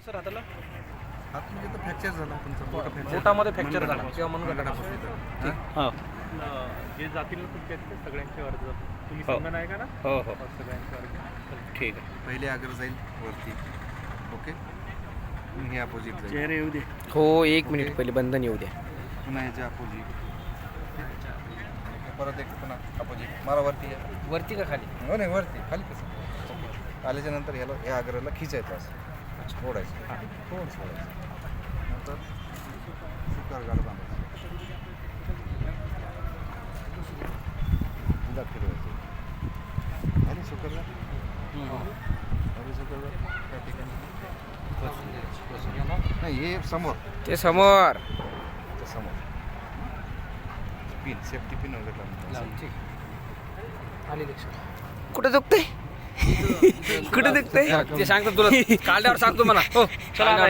Sir हाताला? आतमध्ये तर फ्रॅक्चर झाला तुमचा बोटामध्ये फ्रॅक्चर झाला किंवा मनगटाला. हो जे जातील ना तुमच्या तिथे सगळ्यांचे अर्ज तुम्ही संघ नाही का ना? हो हो सगळ्यांचे अर्ज ठीक आहे. पहिले आगर जाईल वरती. ओके, हे अपोजिट जाईल. चेहरे येऊ दे. हो 1 मिनिट पहिले बंधन येऊ द्या. पुन्हा ह्याच्या अपोजिट. परत एक पुन्हा अपोजिट. मला वरती आहे. वरती का खाली? हो नाही, वरती खाली कसं. ओके, आल्याच्या नंतर ह्याला या आगराला खिचायचं असं ओढायचं. थोडं सोडायचं. नंतर शुकर गाड बांधायचं. फिरवायचं. आणि शुकर गाड त्या ठिकाणी नाही, हे समोर ते समोर. समोर पिन, सेफ्टी पिन वगैरे लावून. आली लक्षात. कुठं दुखतंय? कुठं दुखतंय? ते सांगतो तुला काढल्यावर सांगतो मला. हो चला.